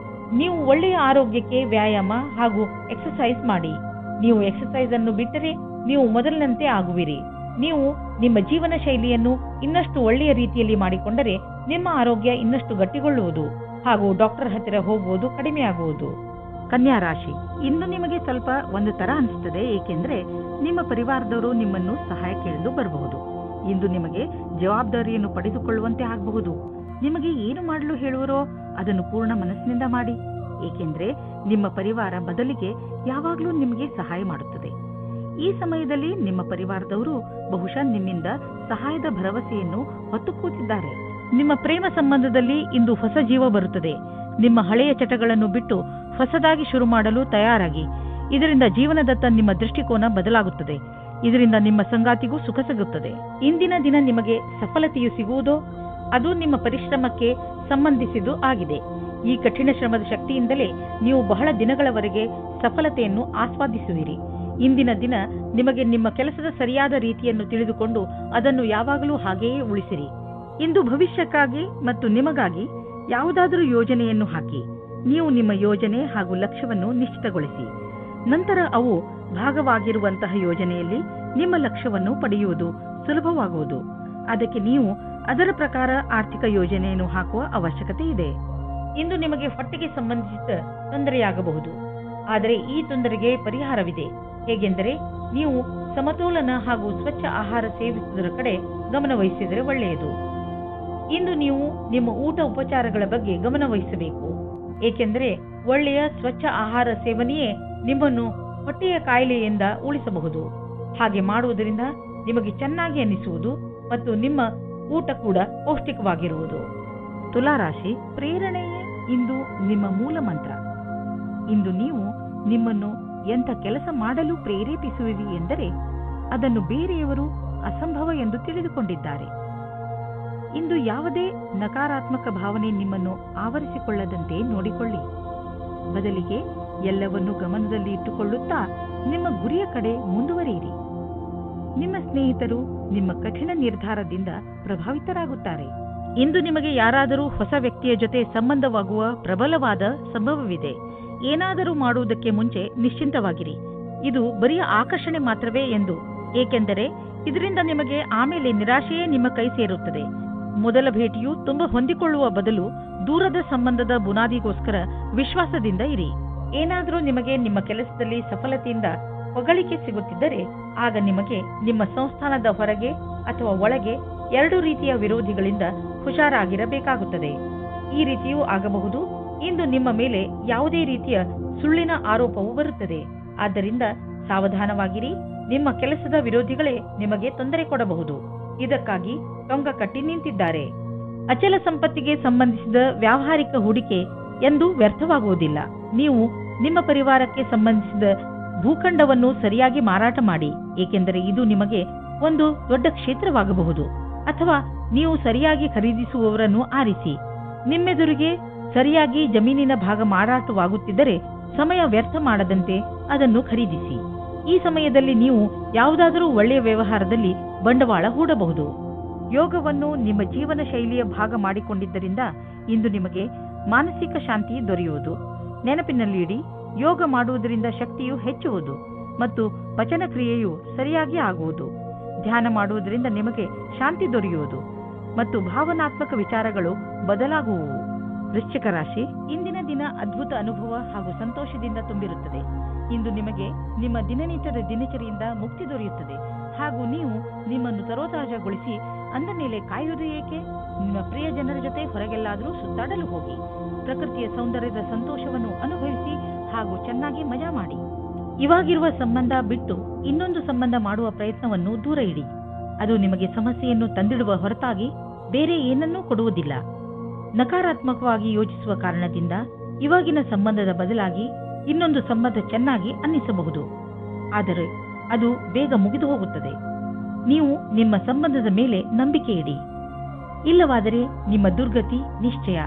ನೀವು ಒಳ್ಳೆಯ ಆರೋಗ್ಯಕ್ಕೆ ವ್ಯಾಯಾಮ ಹಾಗೂ ಎಕ್ಸರ್ಸೈಸ್ ಮಾಡಿ. ನೀವು ಎಕ್ಸರ್ಸೈಸ್ ಅನ್ನು ಬಿಟ್ಟರೆ ನೀವು ಮೊದಲಿನಂತೆ ಆಗುವಿರಿ. ನೀವು ನಿಮ್ಮ ಜೀವನ ಶೈಲಿಯನ್ನು ಇನ್ನಷ್ಟು ಒಳ್ಳೆಯ ರೀತಿಯಲ್ಲಿ ಮಾಡಿಕೊಂಡರೆ ನಿಮ್ಮ ಆರೋಗ್ಯ ಇನ್ನಷ್ಟು ಗಟ್ಟಿಗೊಳ್ಳುವುದು ಹಾಗೂ ಡಾಕ್ಟರ್ ಹತ್ತಿರ ಹೋಗುವುದು ಕಡಿಮೆಯಾಗುವುದು. ಕನ್ಯಾ ರಾಶಿ, ಇಂದು ನಿಮಗೆ ಸ್ವಲ್ಪ ಒಂದು ತರ ಅನಿಸುತ್ತದೆ, ಏಕೆಂದರೆ ನಿಮ್ಮ ಪರಿವಾರದವರು ನಿಮ್ಮನ್ನು ಸಹಾಯ ಕೇಳಲು ಬರಬಹುದು. ಇಂದು ನಿಮಗೆ ಜವಾಬ್ದಾರಿಯನ್ನು ಪಡೆದುಕೊಳ್ಳುವಂತೆ ಆಗಬಹುದು. ನಿಮಗೆ ಏನು ಮಾಡಲು ಹೇಳುವರೋ ಅದನ್ನು ಪೂರ್ಣ ಮನಸ್ಸಿನಿಂದ ಮಾಡಿ, ಏಕೆಂದರೆ ನಿಮ್ಮ ಪರಿವಾರ ಬದಲಿಗೆ ಯಾವಾಗಲೂ ನಿಮಗೆ ಸಹಾಯ ಮಾಡುತ್ತದೆ. ಈ ಸಮಯದಲ್ಲಿ ನಿಮ್ಮ ಪರಿವಾರದವರು ಬಹುಶಃ ನಿಮ್ಮಿಂದ ಸಹಾಯದ ಭರವಸೆಯನ್ನು ಹೊತ್ತು ಕೂತಿದ್ದಾರೆ. ನಿಮ್ಮ ಪ್ರೇಮ ಸಂಬಂಧದಲ್ಲಿ ಇಂದು ಹೊಸ ಜೀವ ಬರುತ್ತದೆ. ನಿಮ್ಮ ಹಳೆಯ ಚಟಗಳನ್ನು ಬಿಟ್ಟು ಹೊಸದಾಗಿ ಶುರು ಮಾಡಲು ತಯಾರಾಗಿ. ಇದರಿಂದ ಜೀವನದತ್ತ ನಿಮ್ಮ ದೃಷ್ಟಿಕೋನ ಬದಲಾಗುತ್ತದೆ. ಇದರಿಂದ ನಿಮ್ಮ ಸಂಗಾತಿಗೂ ಸುಖ ಸಿಗುತ್ತದೆ. ಇಂದಿನ ದಿನ ನಿಮಗೆ ಸಫಲತೆಯು ಸಿಗುವುದೋ ಅದು ನಿಮ್ಮ ಪರಿಶ್ರಮಕ್ಕೆ ಸಂಬಂಧಿಸಿದ್ದು ಆಗಿದೆ. ಈ ಕಠಿಣ ಶ್ರಮದ ಶಕ್ತಿಯಿಂದಲೇ ನೀವು ಬಹಳ ದಿನಗಳವರೆಗೆ ಸಫಲತೆಯನ್ನು ಆಸ್ವಾದಿಸುವಿರಿ. ಇಂದಿನ ದಿನ ನಿಮಗೆ ನಿಮ್ಮ ಕೆಲಸದ ಸರಿಯಾದ ರೀತಿಯನ್ನು ತಿಳಿದುಕೊಂಡು ಅದನ್ನು ಯಾವಾಗಲೂ ಹಾಗೆಯೇ ಉಳಿಸಿರಿ. ಇಂದು ಭವಿಷ್ಯಕ್ಕಾಗಿ ಮತ್ತು ನಿಮಗಾಗಿ ಯಾವುದಾದರೂ ಯೋಜನೆಯನ್ನು ಹಾಕಿ. ನೀವು ನಿಮ್ಮ ಯೋಜನೆ ಹಾಗೂ ಲಕ್ಷ್ಯವನ್ನು ನಿಶ್ಚಿತಗೊಳಿಸಿ. ನಂತರ ಅವು ಭಾಗವಾಗಿರುವಂತಹ ಯೋಜನೆಯಲ್ಲಿ ನಿಮ್ಮ ಲಕ್ಷ್ಯವನ್ನು ಪಡೆಯುವುದು ಸುಲಭವಾಗುವುದು. ಅದಕ್ಕೆ ನೀವು ಅದರ ಪ್ರಕಾರ ಆರ್ಥಿಕ ಯೋಜನೆಯನ್ನು ಹಾಕುವ ಅವಶ್ಯಕತೆ ಇದೆ. ಇಂದು ನಿಮಗೆ ಹೊಟ್ಟೆಗೆ ಸಂಬಂಧಿಸಿದ ತೊಂದರೆಯಾಗಬಹುದು, ಆದರೆ ಈ ತೊಂದರೆಗೆ ಪರಿಹಾರವಿದೆ. ಹೇಗೆಂದರೆ ನೀವು ಸಮತೋಲನ ಹಾಗೂ ಸ್ವಚ್ಛ ಆಹಾರ ಸೇವಿಸುವುದರ ಕಡೆ ಗಮನ ವಹಿಸಿದರೆ ಒಳ್ಳೆಯದು. ಇಂದು ನೀವು ನಿಮ್ಮ ಊಟ ಉಪಚಾರಗಳ ಬಗ್ಗೆ ಗಮನ ವಹಿಸಬೇಕು. ಏಕೆಂದರೆ ಒಳ್ಳೆಯ ಸ್ವಚ್ಛ ಆಹಾರ ಸೇವನೆಯೇ ನಿಮ್ಮನ್ನು ಹೊಟ್ಟೆಯ ಕಾಯಿಲೆಯಿಂದ ಉಳಿಸಬಹುದು. ಹಾಗೆ ಮಾಡುವುದರಿಂದ ನಿಮಗೆ ಚೆನ್ನಾಗಿ ಅನಿಸುವುದು ಮತ್ತು ನಿಮ್ಮ ಊಟ ಕೂಡ ಪೌಷ್ಟಿಕವಾಗಿರುವುದು. ತುಲಾರಾಶಿ, ಪ್ರೇರಣೆಯೇ ಇಂದು ನಿಮ್ಮ ಮೂಲ ಮಂತ್ರ. ಇಂದು ನೀವು ನಿಮ್ಮನ್ನು ಎಂಥ ಕೆಲಸ ಮಾಡಲು ಪ್ರೇರೇಪಿಸುವಿರಿ ಎಂದರೆ ಅದನ್ನು ಬೇರೆಯವರು ಅಸಂಭವ ಎಂದು ತಿಳಿದುಕೊಂಡಿದ್ದಾರೆ. ಇಂದು ಯಾವುದೇ ನಕಾರಾತ್ಮಕ ಭಾವನೆ ನಿಮ್ಮನ್ನು ಆವರಿಸಿಕೊಳ್ಳದಂತೆ ನೋಡಿಕೊಳ್ಳಿ. ಬದಲಿಗೆ ಎಲ್ಲವನ್ನೂ ಗಮನದಲ್ಲಿ ಇಟ್ಟುಕೊಳ್ಳುತ್ತಾ ನಿಮ್ಮ ಗುರಿಯ ಕಡೆ ಮುಂದುವರಿಯಿರಿ. ನಿಮ್ಮ ಸ್ನೇಹಿತರು ನಿಮ್ಮ ಕಠಿಣ ನಿರ್ಧಾರದಿಂದ ಪ್ರಭಾವಿತರಾಗುತ್ತಾರೆ. ಇಂದು ನಿಮಗೆ ಯಾರಾದರೂ ಹೊಸ ವ್ಯಕ್ತಿಯ ಜೊತೆ ಸಂಬಂಧವಾಗುವ ಪ್ರಬಲವಾದ ಸಂಭವವಿದೆ. ಏನಾದರೂ ಮಾಡುವುದಕ್ಕೆ ಮುಂಚೆ ನಿಶ್ಚಿಂತವಾಗಿರಿ. ಇದು ಬರೀ ಆಕರ್ಷಣೆ ಮಾತ್ರವೇ ಎಂದು, ಏಕೆಂದರೆ ಇದರಿಂದ ನಿಮಗೆ ಆಮೇಲೆ ನಿರಾಶೆಯೇ ನಿಮ್ಮ ಕೈ ಸೇರುತ್ತದೆ. ಮೊದಲ ಭೇಟಿಯು ತುಂಬಾ ಹೊಂದಿಕೊಳ್ಳುವ ಬದಲು ದೂರದ ಸಂಬಂಧದ ಬುನಾದಿಗೋಸ್ಕರ ವಿಶ್ವಾಸದಿಂದ ಇರಿ. ಏನಾದರೂ ನಿಮಗೆ ನಿಮ್ಮ ಕೆಲಸದಲ್ಲಿ ಸಫಲತೆಯಿಂದ ಹೊಗಳಿಕೆ ಸಿಗುತ್ತಿದ್ದರೆ ಆಗ ನಿಮಗೆ ನಿಮ್ಮ ಸಂಸ್ಥಾನದ ಹೊರಗೆ ಅಥವಾ ಒಳಗೆ ಎರಡು ರೀತಿಯ ವಿರೋಧಿಗಳಿಂದ ಹುಷಾರಾಗಿರಬೇಕಾಗುತ್ತದೆ. ಈ ರೀತಿಯೂ ಆಗಬಹುದು. ಇಂದು ನಿಮ್ಮ ಮೇಲೆ ಯಾವುದೇ ರೀತಿಯ ಸುಳ್ಳಿನ ಆರೋಪವು ಬರುತ್ತದೆ. ಆದ್ದರಿಂದ ಸಾವಧಾನವಾಗಿರಿ. ನಿಮ್ಮ ಕೆಲಸದ ವಿರೋಧಿಗಳೇ ನಿಮಗೆ ತೊಂದರೆ ಕೊಡಬಹುದು. ಇದಕ್ಕಾಗಿ ಟೊಂಗ ಕಟ್ಟಿ ನಿಂತಿದ್ದಾರೆ. ಅಚಲ ಸಂಪತ್ತಿಗೆ ಸಂಬಂಧಿಸಿದ ವ್ಯಾವಹಾರಿಕ ಹೂಡಿಕೆ ಎಂದು ವ್ಯರ್ಥವಾಗುವುದಿಲ್ಲ. ನೀವು ನಿಮ್ಮ ಪರಿವಾರಕ್ಕೆ ಸಂಬಂಧಿಸಿದ ಭೂಖಂಡವನ್ನು ಸರಿಯಾಗಿ ಮಾರಾಟ ಮಾಡಿ, ಏಕೆಂದರೆ ಇದು ನಿಮಗೆ ಒಂದು ದೊಡ್ಡ ಕ್ಷೇತ್ರವಾಗಬಹುದು. ಅಥವಾ ನೀವು ಸರಿಯಾಗಿ ಖರೀದಿಸುವವರನ್ನು ಆರಿಸಿ. ನಿಮ್ಮೆದುರಿಗೆ ಸರಿಯಾಗಿ ಜಮೀನಿನ ಭಾಗ ಮಾರಾಟವಾಗುತ್ತಿದ್ದರೆ ಸಮಯ ವ್ಯರ್ಥ ಮಾಡದಂತೆ ಅದನ್ನು ಖರೀದಿಸಿ. ಈ ಸಮಯದಲ್ಲಿ ನೀವು ಯಾವುದಾದರೂ ಒಳ್ಳೆಯ ವ್ಯವಹಾರದಲ್ಲಿ ಬಂಡವಾಳ ಹೂಡಬಹುದು. ಯೋಗವನ್ನು ನಿಮ್ಮ ಜೀವನ ಶೈಲಿಯ ಭಾಗ ಮಾಡಿಕೊಂಡಿದ್ದರಿಂದ ಇಂದು ನಿಮಗೆ ಮಾನಸಿಕ ಶಾಂತಿ ದೊರೆಯುವುದು. ನೆನಪಿನಲ್ಲಿಡಿ, ಯೋಗ ಮಾಡುವುದರಿಂದ ಶಕ್ತಿಯು ಹೆಚ್ಚುವುದು ಮತ್ತು ಪಚನ ಕ್ರಿಯೆಯು ಸರಿಯಾಗಿ ಆಗುವುದು. ಧ್ಯಾನ ಮಾಡುವುದರಿಂದ ನಿಮಗೆ ಶಾಂತಿ ದೊರೆಯುವುದು ಮತ್ತು ಭಾವನಾತ್ಮಕ ವಿಚಾರಗಳು ಬದಲಾಗುವುವು. ವೃಶ್ಚಿಕ ರಾಶಿ, ಇಂದಿನ ದಿನ ಅದ್ಭುತ ಅನುಭವ ಹಾಗೂ ಸಂತೋಷದಿಂದ ತುಂಬಿರುತ್ತದೆ. ಇಂದು ನಿಮಗೆ ನಿಮ್ಮ ದಿನನಿತ್ಯದ ದಿನಚರಿಯಿಂದ ಮುಕ್ತಿ ದೊರೆಯುತ್ತದೆ ಹಾಗೂ ನೀವು ನಿಮ್ಮನ್ನು ತರೋತಾಜಾಗೊಳಿಸಿ ಅಂದ ಮೇಲೆ ಕಾಯುವುದು ಏಕೆ? ನಿಮ್ಮ ಪ್ರಿಯ ಜನರ ಜೊತೆ ಹೊರಗೆಲ್ಲಾದರೂ ಸುತ್ತಾಡಲು ಹೋಗಿ. ಪ್ರಕೃತಿಯ ಸೌಂದರ್ಯದ ಸಂತೋಷವನ್ನು ಅನುಭವಿಸಿ ಹಾಗೂ ಚೆನ್ನಾಗಿ ಮಜಾ ಮಾಡಿ. ಇವಾಗಿರುವ ಸಂಬಂಧ ಬಿಟ್ಟು ಇನ್ನೊಂದು ಸಂಬಂಧ ಮಾಡುವ ಪ್ರಯತ್ನವನ್ನು ದೂರ ಇಡಿ. ಅದು ನಿಮಗೆ ಸಮಸ್ಯೆಯನ್ನು ತಂದಿಡುವ ಹೊರತಾಗಿ ಬೇರೆ ಏನನ್ನೂ ಕೊಡುವುದಿಲ್ಲ. ನಕಾರಾತ್ಮಕವಾಗಿ ಯೋಚಿಸುವ ಕಾರಣದಿಂದ ಇವಾಗಿನ ಸಂಬಂಧದ ಬದಲಾಗಿ ಇನ್ನೊಂದು ಸಂಬಂಧ ಚೆನ್ನಾಗಿ ಅನ್ನಿಸಬಹುದು, ಆದರೆ ಅದು ಬೇಗ ಮುಗಿದು ಹೋಗುತ್ತದೆ. ನೀವು ನಿಮ್ಮ ಸಂಬಂಧದ ಮೇಲೆ ನಂಬಿಕೆ ಇಡಿ, ಇಲ್ಲವಾದರೆ ನಿಮ್ಮ ದುರ್ಗತಿ ನಿಶ್ಚಯ.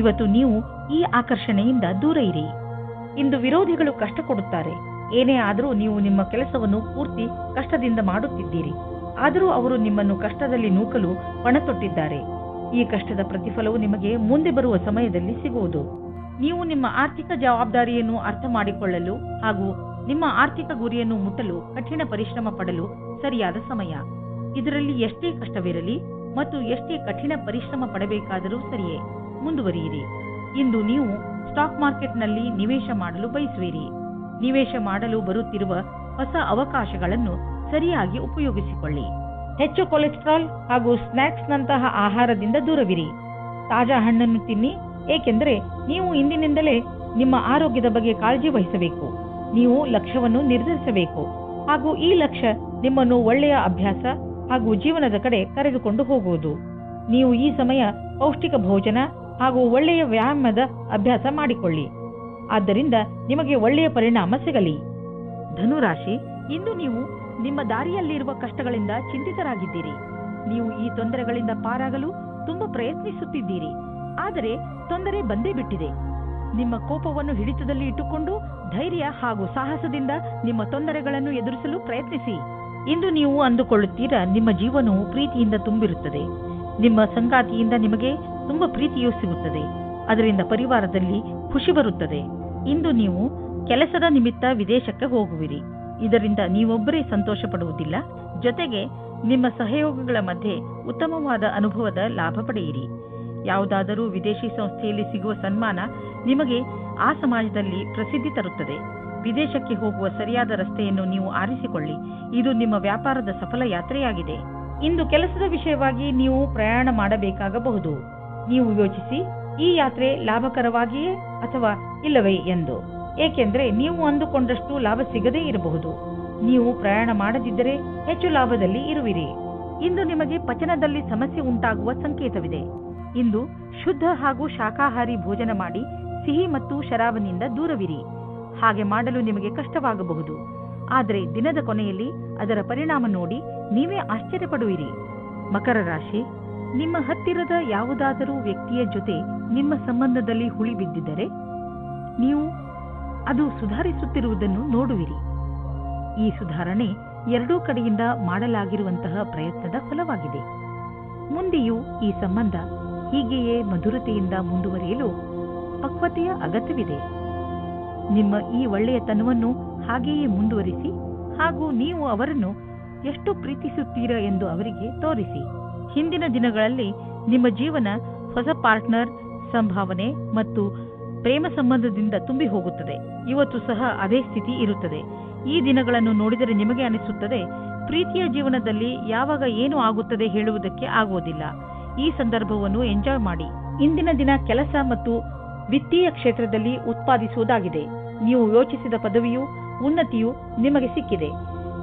ಇವತ್ತು ನೀವು ಈ ಆಕರ್ಷಣೆಯಿಂದ ದೂರ ಇರಿ. ಇಂದು ವಿರೋಧಿಗಳು ಕಷ್ಟ ಕೊಡುತ್ತಾರೆ. ಏನೇ ಆದರೂ ನೀವು ನಿಮ್ಮ ಕೆಲಸವನ್ನು ಪೂರ್ತಿ ಕಷ್ಟದಿಂದ ಮಾಡುತ್ತಿದ್ದೀರಿ. ಆದರೂ ಅವರು ನಿಮ್ಮನ್ನು ಕಷ್ಟದಲ್ಲಿ ನೂಕಲು ಪಣತೊಟ್ಟಿದ್ದಾರೆ. ಈ ಕಷ್ಟದ ಪ್ರತಿಫಲವು ನಿಮಗೆ ಮುಂದೆ ಬರುವ ಸಮಯದಲ್ಲಿ ಸಿಗುವುದು. ನೀವು ನಿಮ್ಮ ಆರ್ಥಿಕ ಜವಾಬ್ದಾರಿಯನ್ನು ಅರ್ಥ ಮಾಡಿಕೊಳ್ಳಲು ಹಾಗೂ ನಿಮ್ಮ ಆರ್ಥಿಕ ಗುರಿಯನ್ನು ಮುಟ್ಟಲು ಕಠಿಣ ಪರಿಶ್ರಮ ಪಡಲು ಸರಿಯಾದ ಸಮಯ. ಇದರಲ್ಲಿ ಎಷ್ಟೇ ಕಷ್ಟವಿರಲಿ ಮತ್ತು ಎಷ್ಟೇ ಕಠಿಣ ಪರಿಶ್ರಮ ಪಡಬೇಕಾದರೂ ಸರಿಯೇ, ಮುಂದುವರಿಯಿರಿ. ಇಂದು ನೀವು ಸ್ಟಾಕ್ ಮಾರ್ಕೆಟ್ನಲ್ಲಿ ನಿವೇಶ ಮಾಡಲು ಬಯಸುವಿರಿ. ನಿವೇಶ ಮಾಡಲು ಬರುತ್ತಿರುವ ಹೊಸ ಅವಕಾಶಗಳನ್ನು ಸರಿಯಾಗಿ ಉಪಯೋಗಿಸಿಕೊಳ್ಳಿ. ಹೆಚ್ಚು ಕೊಲೆಸ್ಟ್ರಾಲ್ ಹಾಗೂ ಸ್ನ್ಯಾಕ್ಸ್ನಂತಹ ಆಹಾರದಿಂದ ದೂರವಿರಿ. ತಾಜಾ ಹಣ್ಣನ್ನು ತಿನ್ನಿ, ಏಕೆಂದರೆ ನೀವು ಇಂದಿನಿಂದಲೇ ನಿಮ್ಮ ಆರೋಗ್ಯದ ಬಗ್ಗೆ ಕಾಳಜಿ ವಹಿಸಬೇಕು. ನೀವು ಲಕ್ಷ್ಯವನ್ನು ನಿರ್ಧರಿಸಬೇಕು ಹಾಗೂ ಈ ಲಕ್ಷ್ಯ ನಿಮ್ಮನ್ನು ಒಳ್ಳೆಯ ಅಭ್ಯಾಸ ಹಾಗೂ ಜೀವನದ ಕಡೆ ಕರೆದುಕೊಂಡು ಹೋಗುವುದು. ನೀವು ಈ ಸಮಯ ಪೌಷ್ಟಿಕ ಭೋಜನ ಹಾಗೂ ಒಳ್ಳೆಯ ವ್ಯಾಯಾಮದ ಅಭ್ಯಾಸ ಮಾಡಿಕೊಳ್ಳಿ. ಆದ್ದರಿಂದ ನಿಮಗೆ ಒಳ್ಳೆಯ ಪರಿಣಾಮ ಸಿಗಲಿ. ಧನುರಾಶಿ, ಇಂದು ನೀವು ನಿಮ್ಮ ದಾರಿಯಲ್ಲಿರುವ ಕಷ್ಟಗಳಿಂದ ಚಿಂತಿತರಾಗಿದ್ದೀರಿ. ನೀವು ಈ ತೊಂದರೆಗಳಿಂದ ಪಾರಾಗಲು ತುಂಬಾ ಪ್ರಯತ್ನಿಸುತ್ತಿದ್ದೀರಿ, ಆದರೆ ತೊಂದರೆ ಬಂದೇ ಬಿಟ್ಟಿದೆ. ನಿಮ್ಮ ಕೋಪವನ್ನು ಹಿಡಿತದಲ್ಲಿ ಇಟ್ಟುಕೊಂಡು ಧೈರ್ಯ ಹಾಗೂ ಸಾಹಸದಿಂದ ನಿಮ್ಮ ತೊಂದರೆಗಳನ್ನು ಎದುರಿಸಲು ಪ್ರಯತ್ನಿಸಿ. ಇಂದು ನೀವು ಅಂದುಕೊಳ್ಳುತ್ತೀರಾ ನಿಮ್ಮ ಜೀವನವು ಪ್ರೀತಿಯಿಂದ ತುಂಬಿರುತ್ತದೆ. ನಿಮ್ಮ ಸಂಗಾತಿಯಿಂದ ನಿಮಗೆ ತುಂಬಾ ಪ್ರೀತಿಯೂ ಸಿಗುತ್ತದೆ. ಅದರಿಂದ ಪರಿವಾರದಲ್ಲಿ ಖುಷಿ ಬರುತ್ತದೆ. ಇಂದು ನೀವು ಕೆಲಸದ ನಿಮಿತ್ತ ವಿದೇಶಕ್ಕೆ ಹೋಗುವಿರಿ. ಇದರಿಂದ ನೀವೊಬ್ಬರೇ ಸಂತೋಷ ಪಡುವುದಿಲ್ಲ, ಜೊತೆಗೆ ನಿಮ್ಮ ಸಹಯೋಗಿಗಳ ಮಧ್ಯೆ ಉತ್ತಮವಾದ ಅನುಭವದ ಲಾಭ ಪಡೆಯಿರಿ. ಯಾವುದಾದರೂ ವಿದೇಶಿ ಸಂಸ್ಥೆಯಲ್ಲಿ ಸಿಗುವ ಸನ್ಮಾನ ನಿಮಗೆ ಆ ಸಮಾಜದಲ್ಲಿ ಪ್ರಸಿದ್ಧಿ ತರುತ್ತದೆ. ವಿದೇಶಕ್ಕೆ ಹೋಗುವ ಸರಿಯಾದ ರಸ್ತೆಯನ್ನು ನೀವು ಆರಿಸಿಕೊಳ್ಳಿ. ಇದು ನಿಮ್ಮ ವ್ಯಾಪಾರದ ಸಫಲ ಯಾತ್ರೆಯಾಗಿದೆ. ಇಂದು ಕೆಲಸದ ವಿಷಯವಾಗಿ ನೀವು ಪ್ರಯಾಣ ಮಾಡಬೇಕಾಗಬಹುದು. ನೀವು ಯೋಚಿಸಿ, ಈ ಯಾತ್ರೆ ಲಾಭಕರವಾಗಿಯೇ ಅಥವಾ ಇಲ್ಲವೇ ಎಂದು. ಏಕೆಂದರೆ ನೀವು ಅಂದುಕೊಂಡಷ್ಟು ಲಾಭ ಸಿಗದೇ ಇರಬಹುದು. ನೀವು ಪ್ರಯಾಣ ಮಾಡದಿದ್ದರೆ ಹೆಚ್ಚು ಲಾಭದಲ್ಲಿ ಇರುವಿರಿ. ಇಂದು ನಿಮಗೆ ಪಚನದಲ್ಲಿ ಸಮಸ್ಯೆ ಉಂಟಾಗುವ ಸಂಕೇತವಿದೆ. ಇಂದು ಶುದ್ಧ ಹಾಗೂ ಶಾಕಾಹಾರಿ ಭೋಜನ ಮಾಡಿ ಸಿಹಿ ಮತ್ತು ಶರಾಬನಿಂದ ದೂರವಿರಿ. ಹಾಗೆ ಮಾಡಲು ನಿಮಗೆ ಕಷ್ಟವಾಗಬಹುದು, ಆದರೆ ದಿನದ ಕೊನೆಯಲ್ಲಿ ಅದರ ಪರಿಣಾಮ ನೋಡಿ ನೀವೇ ಆಶ್ಚರ್ಯಪಡುವಿರಿ. ಮಕರ ರಾಶಿ, ನಿಮ್ಮ ಹತ್ತಿರದ ಯಾವುದಾದರೂ ವ್ಯಕ್ತಿಯ ಜೊತೆ ನಿಮ್ಮ ಸಂಬಂಧದಲ್ಲಿ ಹುಳಿ ಬಿದ್ದಿದ್ದರೆ ನೀವು ಅದು ಸುಧಾರಿಸುತ್ತಿರುವುದನ್ನು ನೋಡುವಿರಿ. ಈ ಸುಧಾರಣೆ ಎರಡೂ ಕಡೆಯಿಂದ ಮಾಡಲಾಗಿರುವಂತಹ ಪ್ರಯತ್ನದ ಫಲವಾಗಿದೆ. ಮುಂದೆಯೂ ಈ ಸಂಬಂಧ ಹೀಗೆಯೇ ಮಧುರತೆಯಿಂದ ಮುಂದುವರಿಯಲು ಪಕ್ವತೆಯ ಅಗತ್ಯವಿದೆ. ನಿಮ್ಮ ಈ ಒಳ್ಳೆಯತನವನ್ನು ಹಾಗೆಯೇ ಮುಂದುವರಿಸಿ ಹಾಗೂ ನೀವು ಅವರನ್ನು ಎಷ್ಟು ಪ್ರೀತಿಸುತ್ತೀರಾ ಎಂದು ಅವರಿಗೆ ತೋರಿಸಿ. ಹಿಂದಿನ ದಿನಗಳಲ್ಲಿ ನಿಮ್ಮ ಜೀವನ ಹೊಸ ಪಾರ್ಟ್ನರ್, ಸಂಭಾವನೆ ಮತ್ತು ಪ್ರೇಮ ಸಂಬಂಧದಿಂದ ತುಂಬಿ ಹೋಗುತ್ತದೆ. ಇವತ್ತು ಸಹ ಅದೇ ಸ್ಥಿತಿ ಇರುತ್ತದೆ. ಈ ದಿನಗಳನ್ನು ನೋಡಿದರೆ ನಿಮಗೆ ಅನಿಸುತ್ತದೆ, ಪ್ರೀತಿಯ ಜೀವನದಲ್ಲಿ ಯಾವಾಗ ಏನು ಆಗುತ್ತದೆ ಹೇಳುವುದಕ್ಕೆ ಆಗುವುದಿಲ್ಲ. ಈ ಸಂದರ್ಭವನ್ನು ಎಂಜಾಯ್ ಮಾಡಿ. ಇಂದಿನ ದಿನ ಕೆಲಸ ಮತ್ತು ವಿತ್ತೀಯ ಕ್ಷೇತ್ರದಲ್ಲಿ ಉತ್ಪಾದಿಸುವುದಾಗಿದೆ. ನೀವು ಯೋಚಿಸಿದ ಪದವಿಯು ಉನ್ನತಿಯು ನಿಮಗೆ ಸಿಕ್ಕಿದೆ.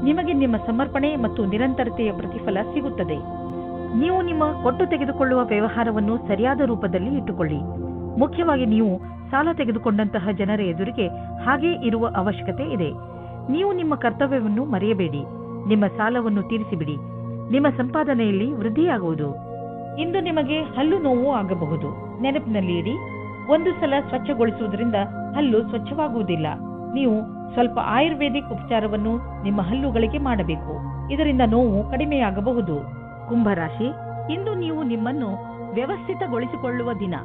ನಿಮಗೆ ನಿಮ್ಮ ಸಮರ್ಪಣೆ ಮತ್ತು ನಿರಂತರತೆಯ ಪ್ರತಿಫಲ ಸಿಗುತ್ತದೆ. ನೀವು ನಿಮ್ಮ ಕೊಟ್ಟು ತೆಗೆದುಕೊಳ್ಳುವ ವ್ಯವಹಾರವನ್ನು ಸರಿಯಾದ ರೂಪದಲ್ಲಿ ಇಟ್ಟುಕೊಳ್ಳಿ. ಮುಖ್ಯವಾಗಿ ನೀವು ಸಾಲ ತೆಗೆದುಕೊಂಡಂತಹ ಜನರ ಎದುರಿಗೆ ಹಾಗೇ ಇರುವ ಅವಶ್ಯಕತೆ ಇದೆ. ನೀವು ನಿಮ್ಮ ಕರ್ತವ್ಯವನ್ನು ಮರೆಯಬೇಡಿ. ನಿಮ್ಮ ಸಾಲವನ್ನು ತೀರಿಸಿಬಿಡಿ. ನಿಮ್ಮ ಸಂಪಾದನೆಯಲ್ಲಿ ವೃದ್ಧಿಯಾಗುವುದು. ಇಂದು ನಿಮಗೆ ಹಲ್ಲು ನೋವು ಆಗಬಹುದು. ನೆನಪಿನಲ್ಲಿ ಇಡಿ, ಒಂದು ಸಲ ಸ್ವಚ್ಛಗೊಳಿಸುವುದರಿಂದ ಹಲ್ಲು ಸ್ವಚ್ಛವಾಗುವುದಿಲ್ಲ. ನೀವು ಸ್ವಲ್ಪ ಆಯುರ್ವೇದಿಕ್ ಉಪಚಾರವನ್ನು ನಿಮ್ಮ ಹಲ್ಲುಗಳಿಗೆ ಮಾಡಬೇಕು. ಇದರಿಂದ ನೋವು ಕಡಿಮೆಯಾಗಬಹುದು. ಕುಂಭರಾಶಿ, ಇಂದು ನೀವು ನಿಮ್ಮನ್ನು ವ್ಯವಸ್ಥಿತಗೊಳಿಸಿಕೊಳ್ಳುವ ದಿನ.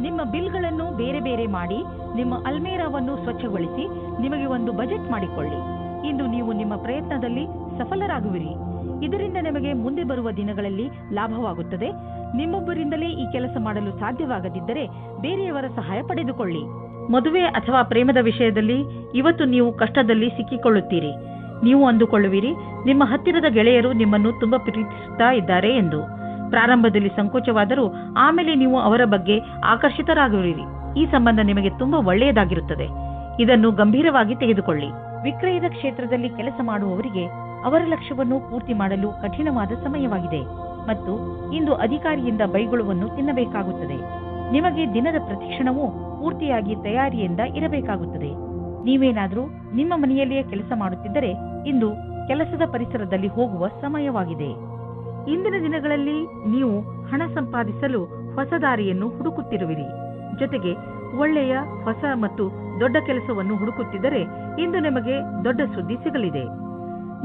ನಿಮ್ಮ ಬಿಲ್ಗಳನ್ನು ಬೇರೆ ಬೇರೆ ಮಾಡಿ ನಿಮ್ಮ ಅಲ್ಮೇರಾವನ್ನು ಸ್ವಚ್ಛಗೊಳಿಸಿ ನಿಮಗೆ ಒಂದು ಬಜೆಟ್ ಮಾಡಿಕೊಳ್ಳಿ. ಇಂದು ನೀವು ನಿಮ್ಮ ಪ್ರಯತ್ನದಲ್ಲಿ ಸಫಲರಾಗುವಿರಿ. ಇದರಿಂದ ನಿಮಗೆ ಮುಂದೆ ಬರುವ ದಿನಗಳಲ್ಲಿ ಲಾಭವಾಗುತ್ತದೆ. ನಿಮ್ಮೊಬ್ಬರಿಂದಲೇ ಈ ಕೆಲಸ ಮಾಡಲು ಸಾಧ್ಯವಾಗದಿದ್ದರೆ ಬೇರೆಯವರ ಸಹಾಯ ಪಡೆದುಕೊಳ್ಳಿ. ಮದುವೆ ಅಥವಾ ಪ್ರೇಮದ ವಿಷಯದಲ್ಲಿ ಇವತ್ತು ನೀವು ಕಷ್ಟದಲ್ಲಿ ಸಿಕ್ಕಿಕೊಳ್ಳುತ್ತೀರಿ. ನೀವು ಅಂದುಕೊಳ್ಳುವಿರಿ, ನಿಮ್ಮ ಹತ್ತಿರದ ಗೆಳೆಯರು ನಿಮ್ಮನ್ನು ತುಂಬಾ ಪ್ರೀತಿಸುತ್ತಾ ಇದ್ದಾರೆ ಎಂದು. ಪ್ರಾರಂಭದಲ್ಲಿ ಸಂಕೋಚವಾದರೂ ಆಮೇಲೆ ನೀವು ಅವರ ಬಗ್ಗೆ ಆಕರ್ಷಿತರಾಗುವಿರಿ. ಈ ಸಂಬಂಧ ನಿಮಗೆ ತುಂಬಾ ಒಳ್ಳೆಯದಾಗಿರುತ್ತದೆ. ಇದನ್ನು ಗಂಭೀರವಾಗಿ ತೆಗೆದುಕೊಳ್ಳಿ. ವಿಕ್ರಯದ ಕ್ಷೇತ್ರದಲ್ಲಿ ಕೆಲಸ ಮಾಡುವವರಿಗೆ ಅವರ ಲಕ್ಷ್ಯವನ್ನು ಪೂರ್ತಿ ಮಾಡಲು ಕಠಿಣವಾದ ಸಮಯವಾಗಿದೆ ಮತ್ತು ಇಂದು ಅಧಿಕಾರಿಯಿಂದ ಬೈಗುಳವನ್ನು ತಿನ್ನಬೇಕಾಗುತ್ತದೆ. ನಿಮಗೆ ದಿನದ ಪ್ರತಿಕ್ಷಣವೂ ಪೂರ್ತಿಯಾಗಿ ತಯಾರಿಯಿಂದ ಇರಬೇಕಾಗುತ್ತದೆ. ನೀವೇನಾದರೂ ನಿಮ್ಮ ಮನೆಯಲ್ಲಿಯೇ ಕೆಲಸ ಮಾಡುತ್ತಿದ್ದರೆ ಇಂದು ಕೆಲಸದ ಪರಿಸರದಲ್ಲಿ ಹೋಗುವ ಸಮಯವಾಗಿದೆ. ಇಂದಿನ ದಿನಗಳಲ್ಲಿ ನೀವು ಹಣ ಸಂಪಾದಿಸಲು ಹೊಸ ದಾರಿಯನ್ನು ಹುಡುಕುತ್ತಿರುವಿರಿ. ಜೊತೆಗೆ ಒಳ್ಳೆಯ ಹೊಸ ಮತ್ತು ದೊಡ್ಡ ಕೆಲಸವನ್ನು ಹುಡುಕುತ್ತಿದ್ದರೆ ಇಂದು ನಿಮಗೆ ದೊಡ್ಡ ಸುದ್ದಿ ಸಿಗಲಿದೆ.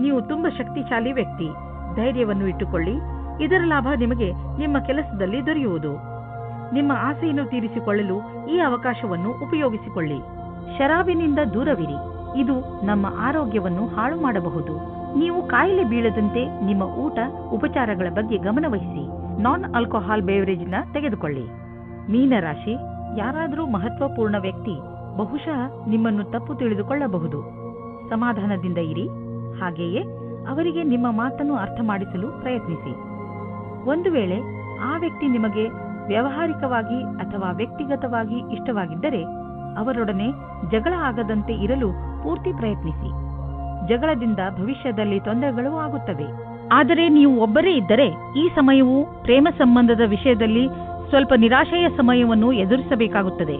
ನೀವು ತುಂಬಾ ಶಕ್ತಿಶಾಲಿ ವ್ಯಕ್ತಿ. ಧೈರ್ಯವನ್ನು ಇಟ್ಟುಕೊಳ್ಳಿ. ಇದರ ಲಾಭ ನಿಮಗೆ ನಿಮ್ಮ ಕೆಲಸದಲ್ಲಿ ದೊರೆಯುವುದು. ನಿಮ್ಮ ಆಸೆಯನ್ನು ತೀರಿಸಿಕೊಳ್ಳಲು ಈ ಅವಕಾಶವನ್ನು ಉಪಯೋಗಿಸಿಕೊಳ್ಳಿ. ಶರಾಬಿನಿಂದ ದೂರವಿರಿ. ಇದು ನಮ್ಮ ಆರೋಗ್ಯವನ್ನು ಹಾಳು ಮಾಡಬಹುದು. ನೀವು ಕಾಯಿಲೆ ಬೀಳದಂತೆ ನಿಮ್ಮ ಊಟ ಉಪಚಾರಗಳ ಬಗ್ಗೆ ಗಮನವಹಿಸಿ. ನಾನ್ ಆಲ್ಕೋಹಾಲ್ ಬೇವರೇಜ್ನ ತೆಗೆದುಕೊಳ್ಳಿ. ಮೀನರಾಶಿ, ಯಾರಾದರೂ ಮಹತ್ವಪೂರ್ಣ ವ್ಯಕ್ತಿ ಬಹುಶಃ ನಿಮ್ಮನ್ನು ತಪ್ಪು ತಿಳಿದುಕೊಳ್ಳಬಹುದು. ಸಮಾಧಾನದಿಂದ ಇರಿ. ಹಾಗೆಯೇ ಅವರಿಗೆ ನಿಮ್ಮ ಮಾತನ್ನು ಅರ್ಥ ಮಾಡಿಸಲು ಪ್ರಯತ್ನಿಸಿ. ಒಂದು ವೇಳೆ ಆ ವ್ಯಕ್ತಿ ನಿಮಗೆ ವ್ಯಾವಹಾರಿಕವಾಗಿ ಅಥವಾ ವ್ಯಕ್ತಿಗತವಾಗಿ ಇಷ್ಟವಾಗಿದ್ದರೆ ಅವರೊಡನೆ ಜಗಳ ಆಗದಂತೆ ಇರಲು ಪೂರ್ತಿ ಪ್ರಯತ್ನಿಸಿ. ಜಗಳದಿಂದ ಭವಿಷ್ಯದಲ್ಲಿ ತೊಂದರೆಗಳು ಆಗುತ್ತವೆ. ಆದರೆ ನೀವು ಒಬ್ಬರೇ ಇದ್ದರೆ ಈ ಸಮಯವು ಪ್ರೇಮ ಸಂಬಂಧದ ವಿಷಯದಲ್ಲಿ ಸ್ವಲ್ಪ ನಿರಾಶೆಯ ಸಮಯವನ್ನು ಎದುರಿಸಬೇಕಾಗುತ್ತದೆ.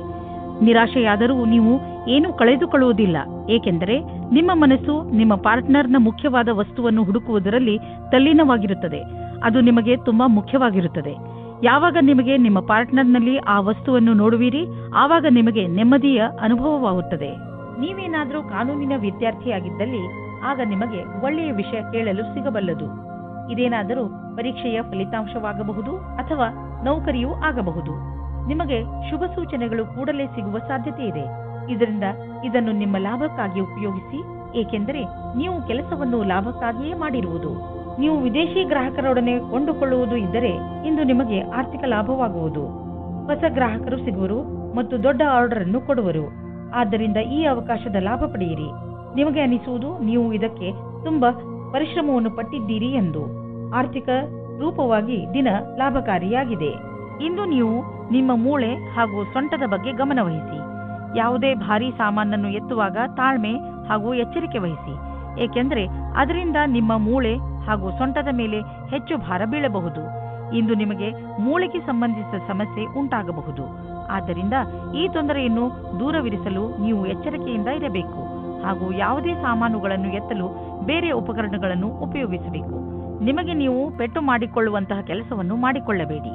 ನಿರಾಶೆಯಾದರೂ ನೀವು ಏನೂ ಕಳೆದುಕೊಳ್ಳುವುದಿಲ್ಲ. ಏಕೆಂದರೆ ನಿಮ್ಮ ಮನಸ್ಸು ನಿಮ್ಮ ಪಾರ್ಟ್ನರ್ನ ಮುಖ್ಯವಾದ ವಸ್ತುವನ್ನು ಹುಡುಕುವುದರಲ್ಲಿ ತಲ್ಲೀನವಾಗಿರುತ್ತದೆ. ಅದು ನಿಮಗೆ ತುಂಬಾ ಮುಖ್ಯವಾಗಿರುತ್ತದೆ. ಯಾವಾಗ ನಿಮಗೆ ನಿಮ್ಮ ಪಾರ್ಟ್ನರ್ನಲ್ಲಿ ಆ ವಸ್ತುವನ್ನು ನೋಡುವಿರಿ ಆವಾಗ ನಿಮಗೆ ನೆಮ್ಮದಿಯ ಅನುಭವವಾಗುತ್ತದೆ. ನೀವೇನಾದರೂ ಕಾನೂನಿನ ವಿದ್ಯಾರ್ಥಿಯಾಗಿದ್ದಲ್ಲಿ ಆಗ ನಿಮಗೆ ಒಳ್ಳೆಯ ವಿಷಯ ಕೇಳಲು ಸಿಗಬಲ್ಲದು. ಇದೇನಾದರೂ ಪರೀಕ್ಷೆಯ ಫಲಿತಾಂಶವಾಗಬಹುದು ಅಥವಾ ನೌಕರಿಯೂ ಆಗಬಹುದು. ನಿಮಗೆ ಶುಭ ಸೂಚನೆಗಳು ಕೂಡಲೇ ಸಿಗುವ ಸಾಧ್ಯತೆ ಇದೆ. ಇದರಿಂದ ಇದನ್ನು ನಿಮ್ಮ ಲಾಭಕ್ಕಾಗಿ ಉಪಯೋಗಿಸಿ. ಏಕೆಂದರೆ ನೀವು ಕೆಲಸವನ್ನು ಲಾಭಕ್ಕಾಗಿಯೇ ಮಾಡಿರುವುದು. ನೀವು ವಿದೇಶಿ ಗ್ರಾಹಕರೊಡನೆ ಕೊಂಡುಕೊಳ್ಳುವುದು ಇದ್ದರೆ ಇಂದು ನಿಮಗೆ ಆರ್ಥಿಕ ಲಾಭವಾಗುವುದು. ಹೊಸ ಗ್ರಾಹಕರು ಸಿಗುವರು ಮತ್ತು ದೊಡ್ಡ ಆರ್ಡರ್ ಅನ್ನು ಕೊಡುವರು. ಆದ್ದರಿಂದ ಈ ಅವಕಾಶದ ಲಾಭ ಪಡೆಯಿರಿ. ನಿಮಗೆ ಅನಿಸುವುದು ನೀವು ಇದಕ್ಕೆ ತುಂಬಾ ಪರಿಶ್ರಮವನ್ನು ಪಟ್ಟಿದ್ದೀರಿ ಎಂದು. ಆರ್ಥಿಕ ರೂಪವಾಗಿ ದಿನ ಲಾಭಕಾರಿಯಾಗಿದೆ. ಇಂದು ನೀವು ನಿಮ್ಮ ಮೂಳೆ ಹಾಗೂ ಸೊಂಟದ ಬಗ್ಗೆ ಗಮನವಹಿಸಿ. ಯಾವುದೇ ಭಾರೀ ಸಾಮಾನನ್ನು ಎತ್ತುವಾಗ ತಾಳ್ಮೆ ಹಾಗೂ ಎಚ್ಚರಿಕೆ ವಹಿಸಿ, ಏಕೆಂದರೆ ಅದರಿಂದ ನಿಮ್ಮ ಮೂಳೆ ಹಾಗೂ ಸೊಂಟದ ಮೇಲೆ ಹೆಚ್ಚು ಭಾರ ಬೀಳಬಹುದು. ಇಂದು ನಿಮಗೆ ಮೂಳೆಗೆ ಸಂಬಂಧಿಸಿದ ಸಮಸ್ಯೆ ಉಂಟಾಗಬಹುದು. ಆದ್ದರಿಂದ ಈ ತೊಂದರೆಯನ್ನು ದೂರವಿರಿಸಲು ನೀವು ಎಚ್ಚರಿಕೆಯಿಂದ ಇರಬೇಕು ಹಾಗೂ ಯಾವುದೇ ಸಾಮಾನುಗಳನ್ನು ಎತ್ತಲು ಬೇರೆ ಉಪಕರಣಗಳನ್ನು ಉಪಯೋಗಿಸಬೇಕು. ನಿಮಗೆ ನೀವು ಪೆಟ್ಟು ಮಾಡಿಕೊಳ್ಳುವಂತಹ ಕೆಲಸವನ್ನು ಮಾಡಿಕೊಳ್ಳಬೇಡಿ.